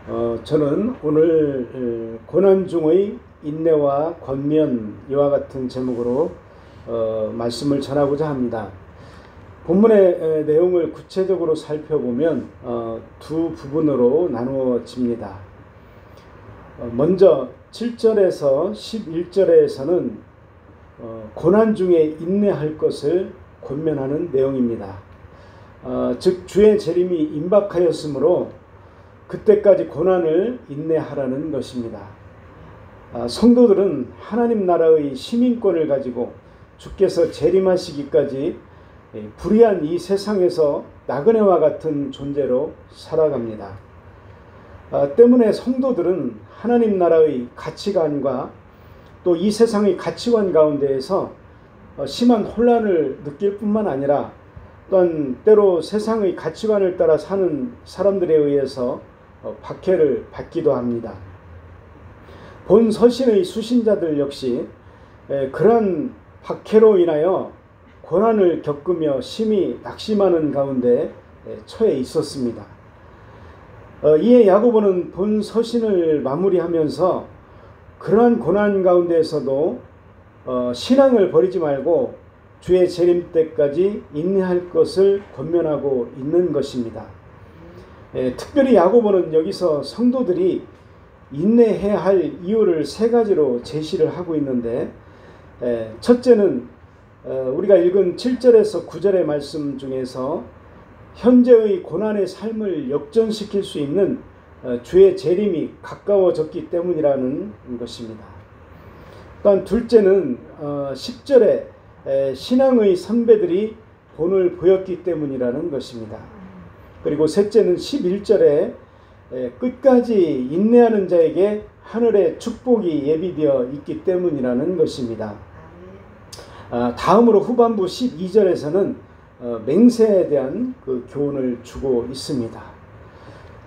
저는 오늘 고난 중의 인내와 권면 이와 같은 제목으로 말씀을 전하고자 합니다. 본문의 내용을 구체적으로 살펴보면 두 부분으로 나누어집니다. 먼저 7절에서 11절에서는 고난 중에 인내할 것을 권면하는 내용입니다. 즉 주의 재림이 임박하였으므로 그때까지 고난을 인내하라는 것입니다. 성도들은 하나님 나라의 시민권을 가지고 주께서 재림하시기까지 불의한 이 세상에서 나그네와 같은 존재로 살아갑니다. 때문에 성도들은 하나님 나라의 가치관과 또 이 세상의 가치관 가운데에서 심한 혼란을 느낄 뿐만 아니라 또한 때로 세상의 가치관을 따라 사는 사람들에 의해서 박해를 받기도 합니다. 본 서신의 수신자들 역시 그러한 박해로 인하여 고난을 겪으며 심히 낙심하는 가운데 처해 있었습니다. 이에 야고보는 본 서신을 마무리하면서 그러한 고난 가운데에서도 신앙을 버리지 말고 주의 재림 때까지 인내할 것을 권면하고 있는 것입니다. 특별히 야고보는 여기서 성도들이 인내해야 할 이유를 세 가지로 제시를 하고 있는데, 첫째는 우리가 읽은 7절에서 9절의 말씀 중에서 현재의 고난의 삶을 역전시킬 수 있는 주의 재림이 가까워졌기 때문이라는 것입니다. 또한 둘째는 10절에 신앙의 선배들이 본을 보였기 때문이라는 것입니다. 그리고 셋째는 11절에 끝까지 인내하는 자에게 하늘의 축복이 예비되어 있기 때문이라는 것입니다. 다음으로 후반부 12절에서는 맹세에 대한 그 교훈을 주고 있습니다.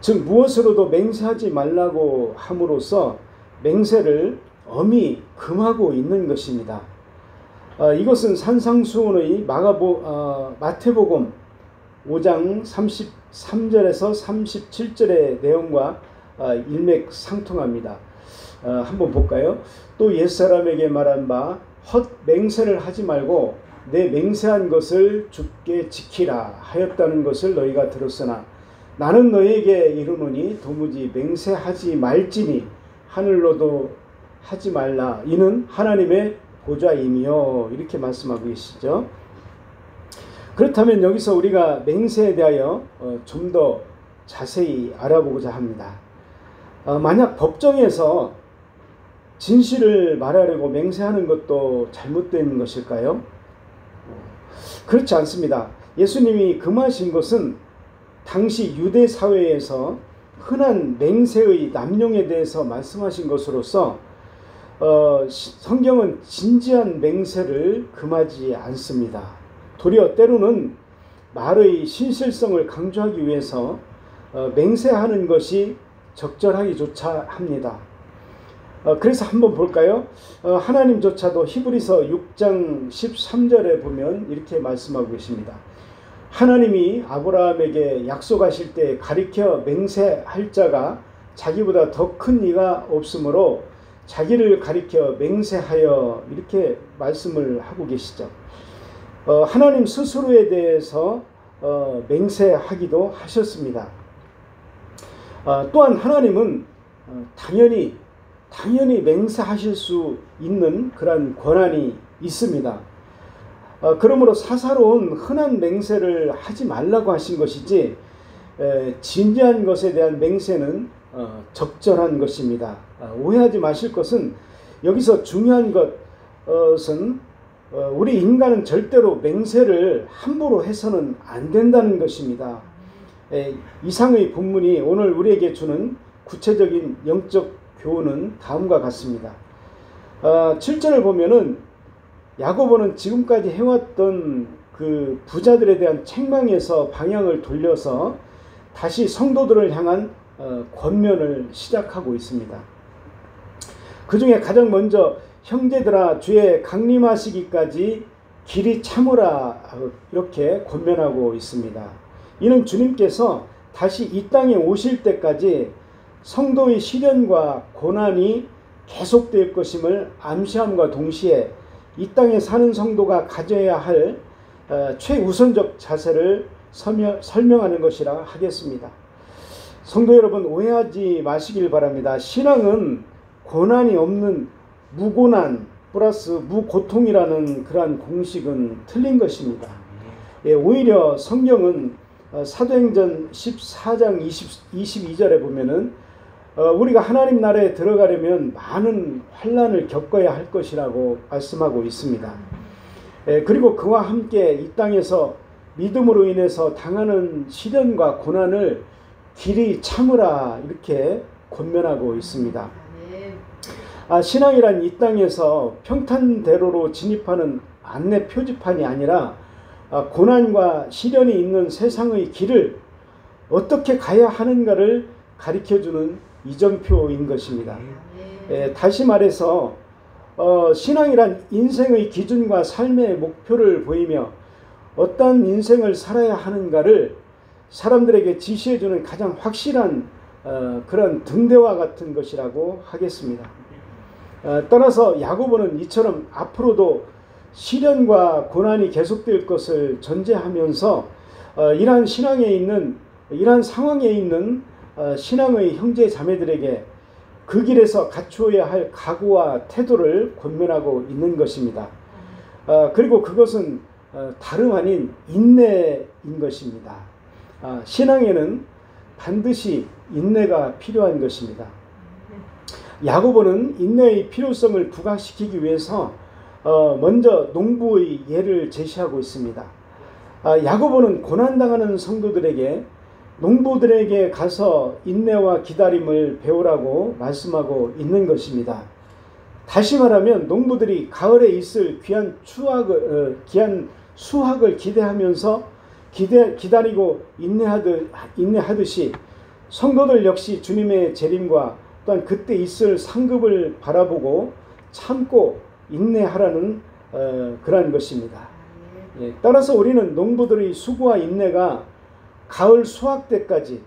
즉 무엇으로도 맹세하지 말라고 함으로써 맹세를 엄히 금하고 있는 것입니다. 이것은 산상수훈의 마태복음 5장 33절에서 37절의 내용과 일맥상통합니다. 한번 볼까요? 또 옛사람에게 말한 바 헛 맹세를 하지 말고 내 맹세한 것을 주께 지키라 하였다는 것을 너희가 들었으나 나는 너희에게 이르노니 도무지 맹세하지 말지니 하늘로도 하지 말라 이는 하나님의 보좌이며, 이렇게 말씀하고 계시죠. 그렇다면 여기서 우리가 맹세에 대하여 좀 더 자세히 알아보고자 합니다. 만약 법정에서 진실을 말하려고 맹세하는 것도 잘못된 것일까요? 그렇지 않습니다. 예수님이 금하신 것은 당시 유대 사회에서 흔한 맹세의 남용에 대해서 말씀하신 것으로서 성경은 진지한 맹세를 금하지 않습니다. 도리어 때로는 말의 신실성을 강조하기 위해서 맹세하는 것이 적절하기조차 합니다. 그래서 한번 볼까요? 하나님조차도 히브리서 6장 13절에 보면 이렇게 말씀하고 계십니다. 하나님이 아브라함에게 약속하실 때 가리켜 맹세할 자가 자기보다 더 큰 이가 없으므로 자기를 가리켜 맹세하여, 이렇게 말씀을 하고 계시죠. 하나님 스스로에 대해서 맹세하기도 하셨습니다. 또한 하나님은 당연히 맹세하실 수 있는 그런 권한이 있습니다. 그러므로 사사로운 흔한 맹세를 하지 말라고 하신 것이지 진지한 것에 대한 맹세는 적절한 것입니다. 오해하지 마실 것은 여기서 중요한 것은 우리 인간은 절대로 맹세를 함부로 해서는 안 된다는 것입니다. 이상의 본문이 오늘 우리에게 주는 구체적인 영적 교훈은 다음과 같습니다. 7절을 보면은 야고보는 지금까지 해왔던 그 부자들에 대한 책망에서 방향을 돌려서 다시 성도들을 향한 권면을 시작하고 있습니다. 그 중에 가장 먼저 형제들아 주의 강림하시기까지 길이 참으라, 이렇게 권면하고 있습니다. 이는 주님께서 다시 이 땅에 오실 때까지 성도의 시련과 고난이 계속될 것임을 암시함과 동시에 이 땅에 사는 성도가 가져야 할 최우선적 자세를 설명하는 것이라 하겠습니다. 성도 여러분, 오해하지 마시길 바랍니다. 신앙은 고난이 없는 무고난 플러스 무고통이라는 그러한 공식은 틀린 것입니다. 오히려 성경은 사도행전 14장 22절에 보면은 우리가 하나님 나라에 들어가려면 많은 환난을 겪어야 할 것이라고 말씀하고 있습니다. 그리고 그와 함께 이 땅에서 믿음으로 인해서 당하는 시련과 고난을 길이 참으라 이렇게 권면하고 있습니다. 신앙이란 이 땅에서 평탄대로로 진입하는 안내 표지판이 아니라 고난과 시련이 있는 세상의 길을 어떻게 가야 하는가를 가르쳐주는 이정표인 것입니다. 다시 말해서 신앙이란 인생의 기준과 삶의 목표를 보이며 어떤 인생을 살아야 하는가를 사람들에게 지시해주는 가장 확실한 그런 등대와 같은 것이라고 하겠습니다. 따라서 야고보는 이처럼 앞으로도 시련과 고난이 계속될 것을 전제하면서 이러한 상황에 있는 신앙의 형제 자매들에게 그 길에서 갖추어야 할 각오와 태도를 권면하고 있는 것입니다. 그리고 그것은 다름 아닌 인내인 것입니다. 신앙에는 반드시 인내가 필요한 것입니다. 야고보는 인내의 필요성을 부각시키기 위해서 먼저 농부의 예를 제시하고 있습니다. 야고보는 고난당하는 성도들에게 농부들에게 가서 인내와 기다림을 배우라고 말씀하고 있는 것입니다. 다시 말하면 농부들이 가을에 있을 귀한 수확을 기대하면서 기다리고 인내하듯이 성도들 역시 주님의 재림과 또한 그때 있을 상급을 바라보고 참고 인내하라는 그러한 것입니다. 따라서 우리는 농부들의 수고와 인내가 가을 수확 때까지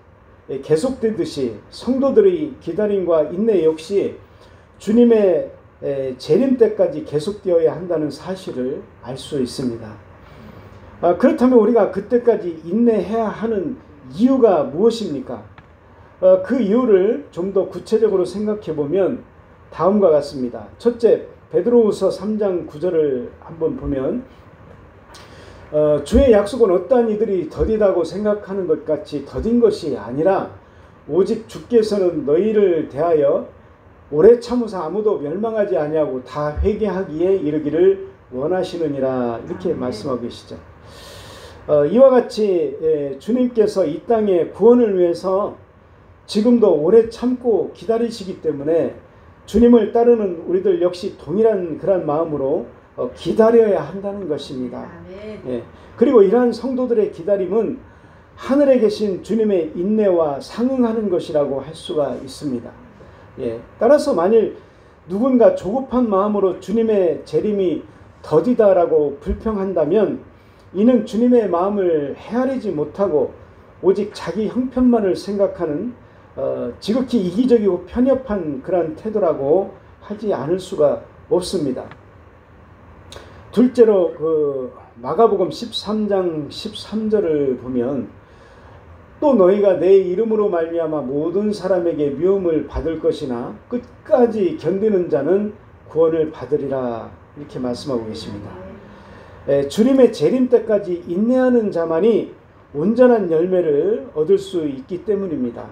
계속되듯이 성도들의 기다림과 인내 역시 주님의 재림 때까지 계속되어야 한다는 사실을 알 수 있습니다. 그렇다면 우리가 그때까지 인내해야 하는 이유가 무엇입니까? 그 이유를 좀 더 구체적으로 생각해 보면 다음과 같습니다. 첫째, 베드로후서 3장 9절을 한번 보면 주의 약속은 어떠한 이들이 더디다고 생각하는 것 같이 더딘 것이 아니라 오직 주께서는 너희를 대하여 오래 참으사 아무도 멸망하지 아니하고 다 회개하기에 이르기를 원하시느니라 이렇게 말씀하고 계시죠. 이와 같이 주님께서 이 땅의 구원을 위해서 지금도 오래 참고 기다리시기 때문에 주님을 따르는 우리들 역시 동일한 그런 마음으로 기다려야 한다는 것입니다. 그리고 이러한 성도들의 기다림은 하늘에 계신 주님의 인내와 상응하는 것이라고 할 수가 있습니다. 따라서 만일 누군가 조급한 마음으로 주님의 재림이 더디다라고 불평한다면 이는 주님의 마음을 헤아리지 못하고 오직 자기 형편만을 생각하는 지극히 이기적이고 편협한 그런 태도라고 하지 않을 수가 없습니다. 둘째로 마가복음 13장 13절을 보면 또 너희가 내 이름으로 말미암아 모든 사람에게 미움을 받을 것이나 끝까지 견디는 자는 구원을 받으리라 이렇게 말씀하고 계십니다. 주님의 재림 때까지 인내하는 자만이 온전한 열매를 얻을 수 있기 때문입니다.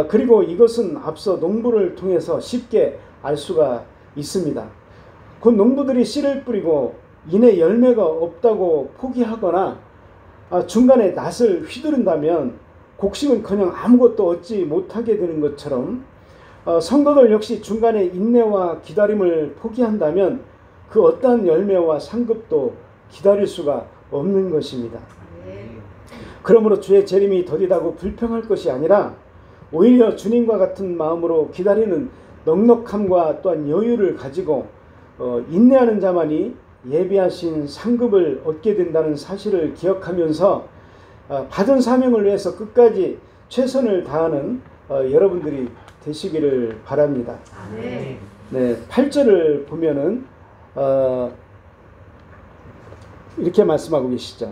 그리고 이것은 앞서 농부를 통해서 쉽게 알 수가 있습니다. 그 농부들이 씨를 뿌리고 이내 열매가 없다고 포기하거나 중간에 낫을 휘두른다면 곡식은커녕 아무것도 얻지 못하게 되는 것처럼 성도들 역시 중간에 인내와 기다림을 포기한다면 그 어떠한 열매와 상급도 기다릴 수가 없는 것입니다. 그러므로 주의 재림이 더디다고 불평할 것이 아니라 오히려 주님과 같은 마음으로 기다리는 넉넉함과 또한 여유를 가지고 인내하는 자만이 예비하신 상급을 얻게 된다는 사실을 기억하면서 받은 사명을 위해서 끝까지 최선을 다하는 여러분들이 되시기를 바랍니다. 네. 네, 8절을 보면은 이렇게 말씀하고 계시죠.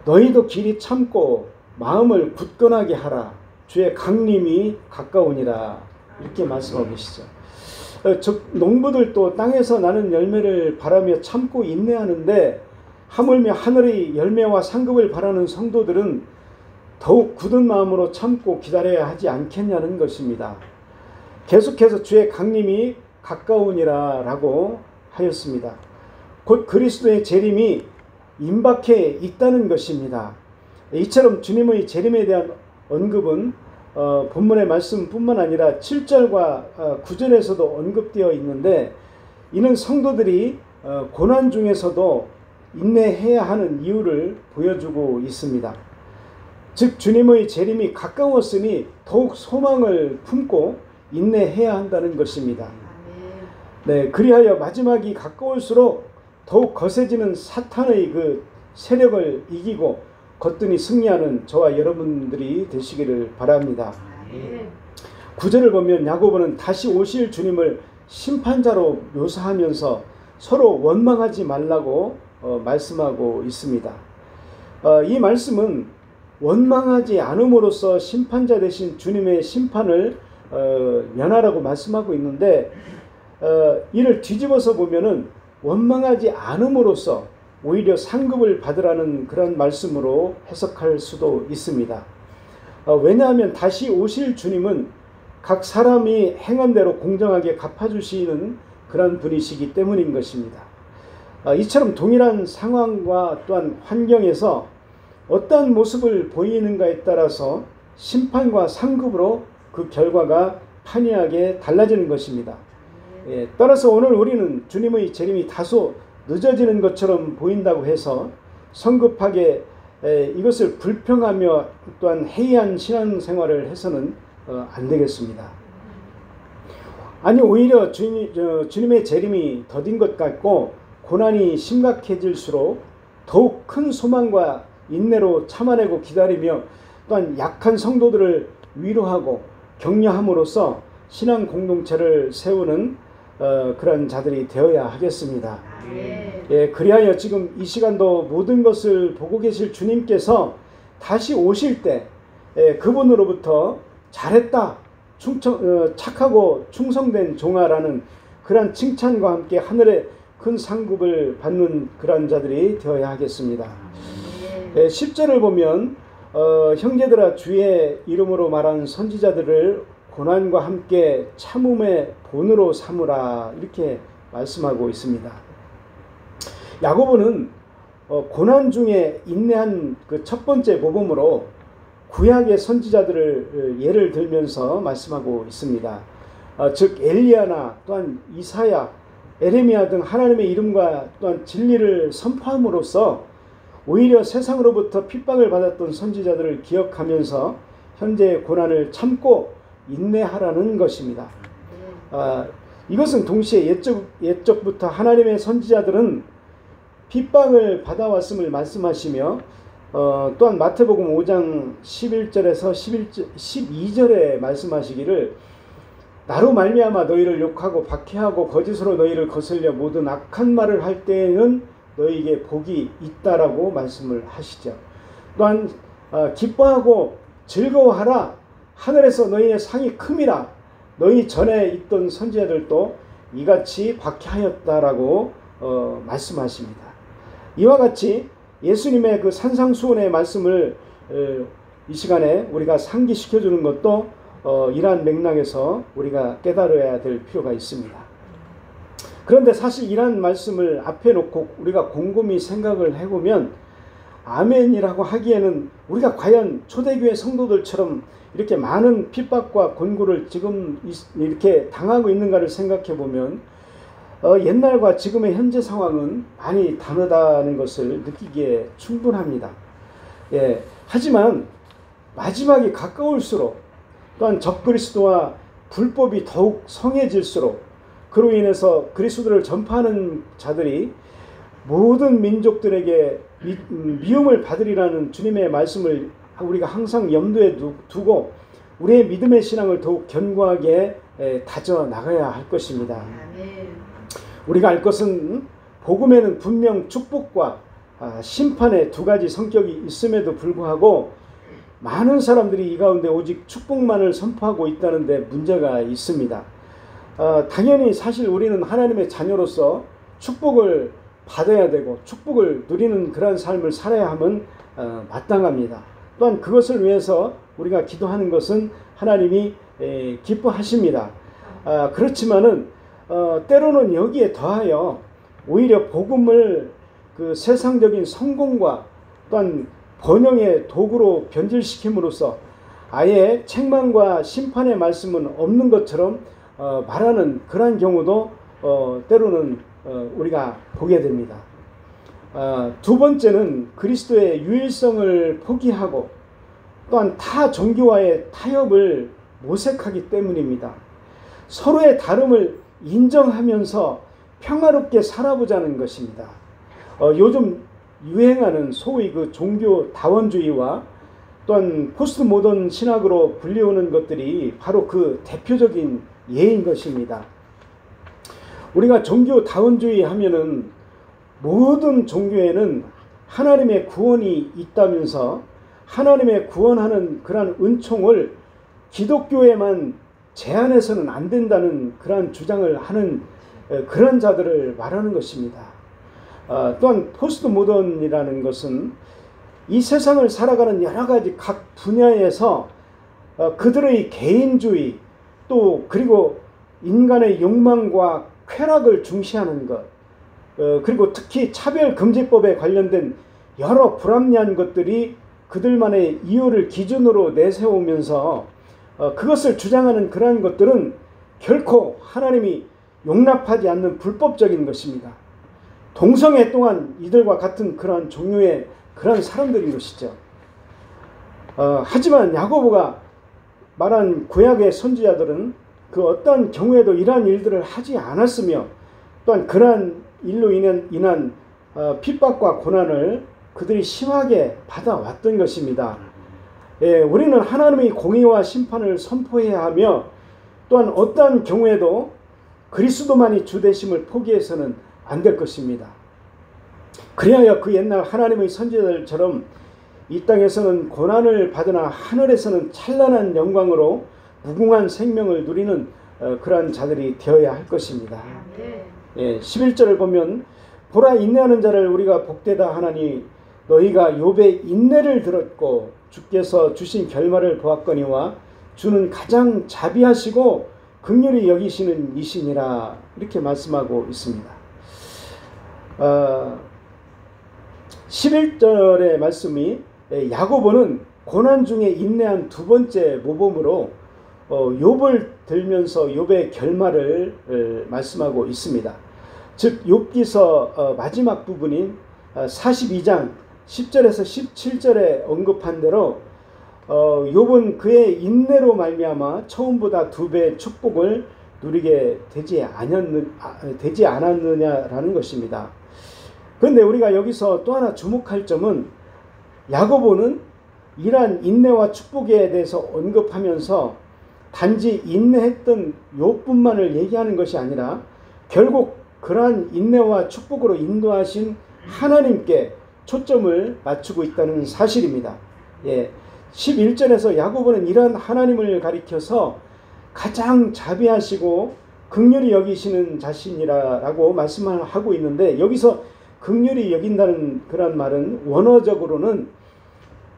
너희도 길이 참고 마음을 굳건하게 하라. 주의 강림이 가까우니라. 이렇게 말씀하고 계시죠. 즉 농부들도 땅에서 나는 열매를 바라며 참고 인내하는데 하물며 하늘의 열매와 상급을 바라는 성도들은 더욱 굳은 마음으로 참고 기다려야 하지 않겠냐는 것입니다. 계속해서 주의 강림이 가까우니라 라고 하였습니다. 곧 그리스도의 재림이 임박해 있다는 것입니다. 이처럼 주님의 재림에 대한 언급은 본문의 말씀뿐만 아니라 7절과 9절에서도 언급되어 있는데 이는 성도들이 고난 중에서도 인내해야 하는 이유를 보여주고 있습니다. 즉 주님의 재림이 가까웠으니 더욱 소망을 품고 인내해야 한다는 것입니다. 네, 그리하여 마지막이 가까울수록 더욱 거세지는 사탄의 그 세력을 이기고 거뜬히 승리하는 저와 여러분들이 되시기를 바랍니다. 9절을 보면 야고보는 다시 오실 주님을 심판자로 묘사하면서 서로 원망하지 말라고 말씀하고 있습니다. 이 말씀은 원망하지 않음으로써 심판자 되신 주님의 심판을 면하라고 말씀하고 있는데 이를 뒤집어서 보면은 원망하지 않음으로써 오히려 상급을 받으라는 그런 말씀으로 해석할 수도 있습니다. 왜냐하면 다시 오실 주님은 각 사람이 행한 대로 공정하게 갚아주시는 그런 분이시기 때문인 것입니다. 이처럼 동일한 상황과 또한 환경에서 어떠한 모습을 보이는가에 따라서 심판과 상급으로 그 결과가 판이하게 달라지는 것입니다. 따라서 오늘 우리는 주님의 재림이 다소 늦어지는 것처럼 보인다고 해서 성급하게 이것을 불평하며 또한 해이한 신앙생활을 해서는 안 되겠습니다. 아니 오히려 주님의 재림이 더딘 것 같고 고난이 심각해질수록 더욱 큰 소망과 인내로 참아내고 기다리며 또한 약한 성도들을 위로하고 격려함으로써 신앙 공동체를 세우는 그런 자들이 되어야 하겠습니다. 그리하여 지금 이 시간도 모든 것을 보고 계실 주님께서 다시 오실 때 그분으로부터 잘했다, 착하고 충성된 종아라는 그런 칭찬과 함께 하늘의 큰 상급을 받는 그런 자들이 되어야 하겠습니다. 10절을 보면 형제들아 주의 이름으로 말하는 선지자들을 고난과 함께 참음의 본으로 삼으라 이렇게 말씀하고 있습니다. 야고보는 고난 중에 인내한 그 첫 번째 모범으로 구약의 선지자들을 예를 들면서 말씀하고 있습니다. 즉 엘리야나 또한 이사야, 에레미야 등 하나님의 이름과 또한 진리를 선포함으로써 오히려 세상으로부터 핍박을 받았던 선지자들을 기억하면서 현재의 고난을 참고 인내하라는 것입니다. 이것은 동시에 옛적부터 하나님의 선지자들은 핍박을 받아왔음을 말씀하시며 또한 마태복음 5장 11절에서 12절에 말씀하시기를 나로 말미암아 너희를 욕하고 박해하고 거짓으로 너희를 거슬려 모든 악한 말을 할 때에는 너희에게 복이 있다라고 말씀을 하시죠. 또한 기뻐하고 즐거워하라 하늘에서 너희의 상이 큼이라 너희 전에 있던 선지자들도 이같이 박해하였다라고 말씀하십니다. 이와 같이 예수님의 그 산상수훈의 말씀을 이 시간에 우리가 상기시켜주는 것도 이러한 맥락에서 우리가 깨달아야 될 필요가 있습니다. 그런데 사실 이러한 말씀을 앞에 놓고 우리가 곰곰이 생각을 해보면 아멘이라고 하기에는 우리가 과연 초대교회 성도들처럼 이렇게 많은 핍박과 곤고를 지금 이렇게 당하고 있는가를 생각해 보면 옛날과 지금의 현재 상황은 많이 다르다는 것을 느끼기에 충분합니다. 하지만 마지막이 가까울수록 또한 적그리스도와 불법이 더욱 성해질수록 그로 인해서 그리스도를 전파하는 자들이 모든 민족들에게 미움을 받으리라는 주님의 말씀을 우리가 항상 염두에 두고 우리의 믿음의 신앙을 더욱 견고하게 다져 나가야 할 것입니다. 우리가 알 것은 복음에는 분명 축복과 심판의 두 가지 성격이 있음에도 불구하고 많은 사람들이 이 가운데 오직 축복만을 선포하고 있다는데 문제가 있습니다. 당연히 사실 우리는 하나님의 자녀로서 축복을 받아야 되고 축복을 누리는 그런 삶을 살아야 함은 마땅합니다. 또한 그것을 위해서 우리가 기도하는 것은 하나님이 기뻐하십니다. 그렇지만은 때로는 여기에 더하여 오히려 복음을 그 세상적인 성공과 또한 번영의 도구로 변질시킴으로써 아예 책망과 심판의 말씀은 없는 것처럼 말하는 그러한 경우도 때로는 우리가 보게 됩니다. 두 번째는 그리스도의 유일성을 포기하고 또한 타 종교와의 타협을 모색하기 때문입니다. 서로의 다름을 인정하면서 평화롭게 살아보자는 것입니다. 요즘 유행하는 소위 그 종교 다원주의와 또한 포스트 모던 신학으로 불리우는 것들이 바로 그 대표적인 예인 것입니다. 우리가 종교 다원주의 하면은 모든 종교에는 하나님의 구원이 있다면서 하나님의 구원하는 그러한 은총을 기독교에만 제한해서는 안 된다는 그러한 주장을 하는 그런 자들을 말하는 것입니다. 또한 포스트 모던이라는 것은 이 세상을 살아가는 여러 가지 각 분야에서 그들의 개인주의 또 그리고 인간의 욕망과 쾌락을 중시하는 것 그리고 특히 차별금지법에 관련된 여러 불합리한 것들이 그들만의 이유를 기준으로 내세우면서 그것을 주장하는 그러한 것들은 결코 하나님이 용납하지 않는 불법적인 것입니다. 동성애 또한 이들과 같은 그러한 종류의 그러한 사람들인 것이죠. 하지만 야고보가 말한 구약의 선지자들은 그 어떤 경우에도 이러한 일들을 하지 않았으며 또한 그러한 일로 인한 핍박과 고난을 그들이 심하게 받아왔던 것입니다. 우리는 하나님의 공의와 심판을 선포해야 하며 또한 어떠한 경우에도 그리스도만이 주되심을 포기해서는 안 될 것입니다. 그리하여 그 옛날 하나님의 선지자들처럼 이 땅에서는 고난을 받으나 하늘에서는 찬란한 영광으로 무궁한 생명을 누리는 그러한 자들이 되어야 할 것입니다. 11절을 보면 보라 인내하는 자를 우리가 복되다 하나니 너희가 욥의 인내를 들었고 주께서 주신 결말을 보았거니와 주는 가장 자비하시고 긍휼히 여기시는 이시니라 이렇게 말씀하고 있습니다. 11절의 말씀이 야고보는 고난 중에 인내한 두 번째 모범으로 욥을 들면서 욥의 결말을 말씀하고 있습니다. 즉 욥기서 마지막 부분인 42장 10절에서 17절에 언급한 대로 욥은 그의 인내로 말미암아 처음보다 2배의 축복을 누리게 되지 않았느냐라는 것입니다. 그런데 우리가 여기서 또 하나 주목할 점은 야고보는 이러한 인내와 축복에 대해서 언급하면서 단지 인내했던 욥뿐만을 얘기하는 것이 아니라 결국 그러한 인내와 축복으로 인도하신 하나님께 초점을 맞추고 있다는 사실입니다. 11절에서 야고보는 이러한 하나님을 가리켜서 가장 자비하시고 긍휼히 여기시는 자신이라고 말씀을 하고 있는데 여기서 긍휼히 여긴다는 그런 말은 원어적으로는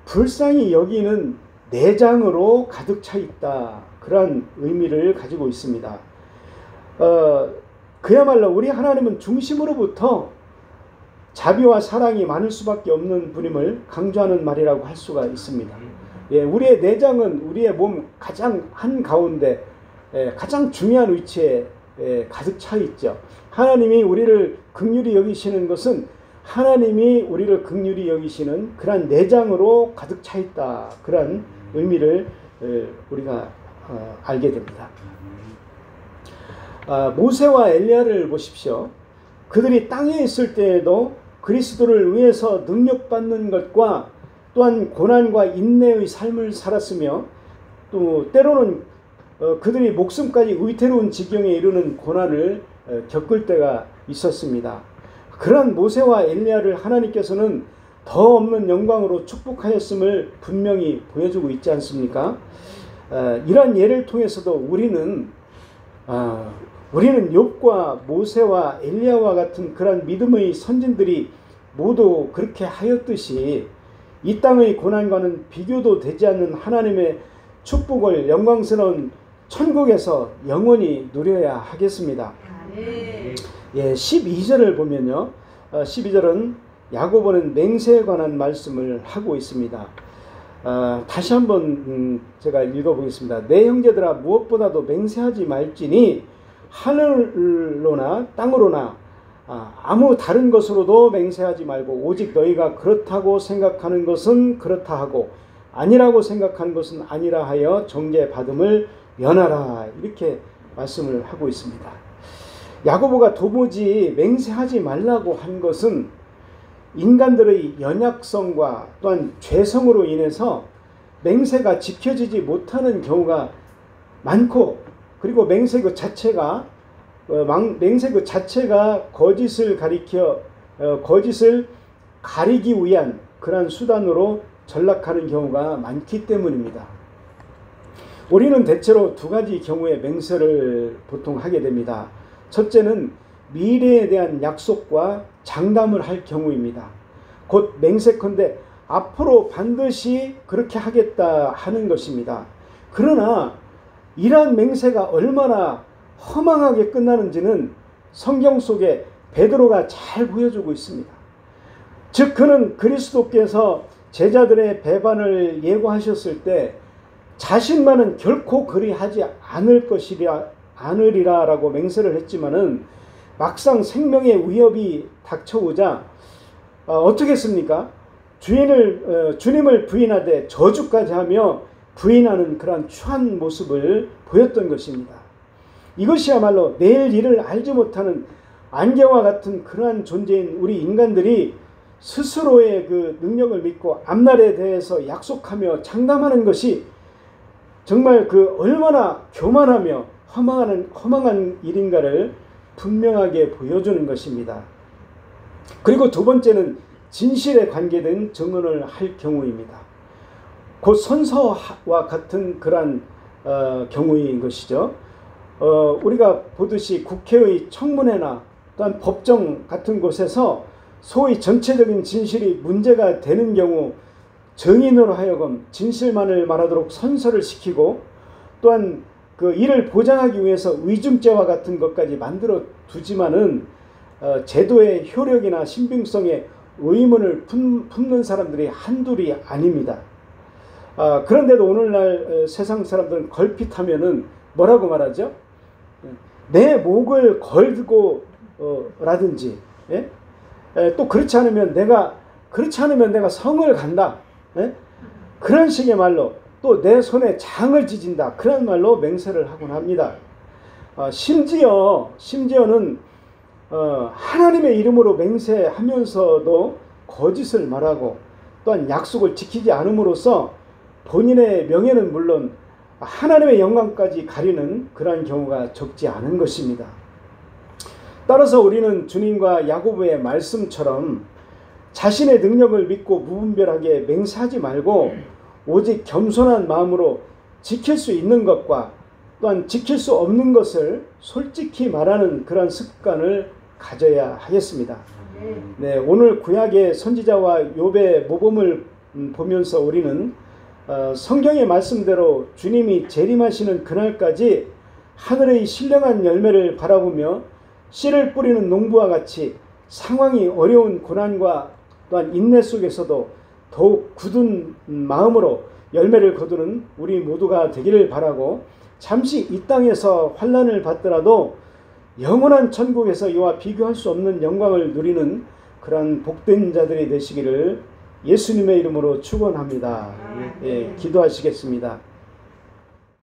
불쌍히 여기는 내장으로 가득 차 있다. 그런 의미를 가지고 있습니다. 그야말로 우리 하나님은 중심으로부터 자비와 사랑이 많을 수밖에 없는 분임을 강조하는 말이라고 할 수가 있습니다. 우리의 내장은 우리의 몸 가장 한가운데 가장 중요한 위치에 가득 차 있죠. 하나님이 우리를 긍휼히 여기시는 것은 하나님이 우리를 긍휼히 여기시는 그런 내장으로 가득 차 있다. 그런 의미를 우리가 알게 됩니다. 모세와 엘리야를 보십시오. 그들이 땅에 있을 때에도 그리스도를 위해서 능력받는 것과 또한 고난과 인내의 삶을 살았으며 또 때로는 그들이 목숨까지 위태로운 지경에 이르는 고난을 겪을 때가 있었습니다. 그러한 모세와 엘리야를 하나님께서는 더 없는 영광으로 축복하였음을 분명히 보여주고 있지 않습니까? 이러한 예를 통해서도 우리는 욥과 모세와 엘리야와 같은 그러한 믿음의 선진들이 모두 그렇게 하였듯이 이 땅의 고난과는 비교도 되지 않는 하나님의 축복을 영광스러운 천국에서 영원히 누려야 하겠습니다. 예, 12절을 보면요. 12절은 야고보는 맹세에 관한 말씀을 하고 있습니다. 다시 한번 제가 읽어보겠습니다. 내 형제들아 무엇보다도 맹세하지 말지니 하늘로나 땅으로나 아무 다른 것으로도 맹세하지 말고 오직 너희가 그렇다고 생각하는 것은 그렇다 하고 아니라고 생각하는 것은 아니라 하여 정죄받음을 면하라. 이렇게 말씀을 하고 있습니다. 야고보가 도무지 맹세하지 말라고 한 것은 인간들의 연약성과 또한 죄성으로 인해서 맹세가 지켜지지 못하는 경우가 많고, 그리고 맹세 그 자체가 거짓을 거짓을 가리기 위한 그러한 수단으로 전락하는 경우가 많기 때문입니다. 우리는 대체로 두 가지 경우의 맹세를 보통 하게 됩니다. 첫째는 미래에 대한 약속과 장담을 할 경우입니다. 곧 맹세컨대 앞으로 반드시 그렇게 하겠다 하는 것입니다. 그러나 이러한 맹세가 얼마나 허망하게 끝나는지는 성경 속에 베드로가 잘 보여주고 있습니다. 즉 그는 그리스도께서 제자들의 배반을 예고하셨을 때 자신만은 결코 그리하지 않으리라라고 맹세를 했지만은 막상 생명의 위협이 닥쳐오자 어떻게 했습니까? 주님을 부인하되 저주까지 하며 부인하는 그러한 추한 모습을 보였던 것입니다. 이것이야말로 내일 일을 알지 못하는 안개와 같은 그러한 존재인 우리 인간들이 스스로의 그 능력을 믿고 앞날에 대해서 약속하며 장담하는 것이 정말 그 얼마나 교만하며 허망한 일인가를 분명하게 보여주는 것입니다. 그리고 두 번째는 진실에 관계된 증언을 할 경우입니다. 곧 선서와 같은 그러한 경우인 것이죠. 우리가 보듯이 국회의 청문회나 또한 법정 같은 곳에서 소위 전체적인 진실이 문제가 되는 경우 증인으로 하여금 진실만을 말하도록 선서를 시키고 또한 그 이를 보장하기 위해서 위증죄와 같은 것까지 만들어 두지만은 제도의 효력이나 신빙성에 의문을 품는 사람들이 한둘이 아닙니다. 그런데도 오늘날 세상 사람들은 걸핏하면은 뭐라고 말하죠? 내 목을 걸고 라든지, 예? 또 그렇지 않으면 내가 성을 간다. 예? 그런 식의 말로 또 내 손에 장을 지진다. 그런 말로 맹세를 하곤 합니다. 심지어는 하나님의 이름으로 맹세하면서도 거짓을 말하고 또한 약속을 지키지 않음으로써 본인의 명예는 물론 하나님의 영광까지 가리는 그러한 경우가 적지 않은 것입니다. 따라서 우리는 주님과 야고보의 말씀처럼 자신의 능력을 믿고 무분별하게 맹세하지 말고 오직 겸손한 마음으로 지킬 수 있는 것과 또한 지킬 수 없는 것을 솔직히 말하는 그런 습관을 가져야 하겠습니다. 네, 오늘 구약의 선지자와 욥의 모범을 보면서 우리는 성경의 말씀대로 주님이 재림하시는 그날까지 하늘의 신령한 열매를 바라보며 씨를 뿌리는 농부와 같이 상황이 어려운 고난과 또한 인내 속에서도 더욱 굳은 마음으로 열매를 거두는 우리 모두가 되기를 바라고, 잠시 이 땅에서 환난을 받더라도 영원한 천국에서 이와 비교할 수 없는 영광을 누리는 그러한 복된 자들이 되시기를 예수님의 이름으로 축원합니다. 예, 기도하시겠습니다.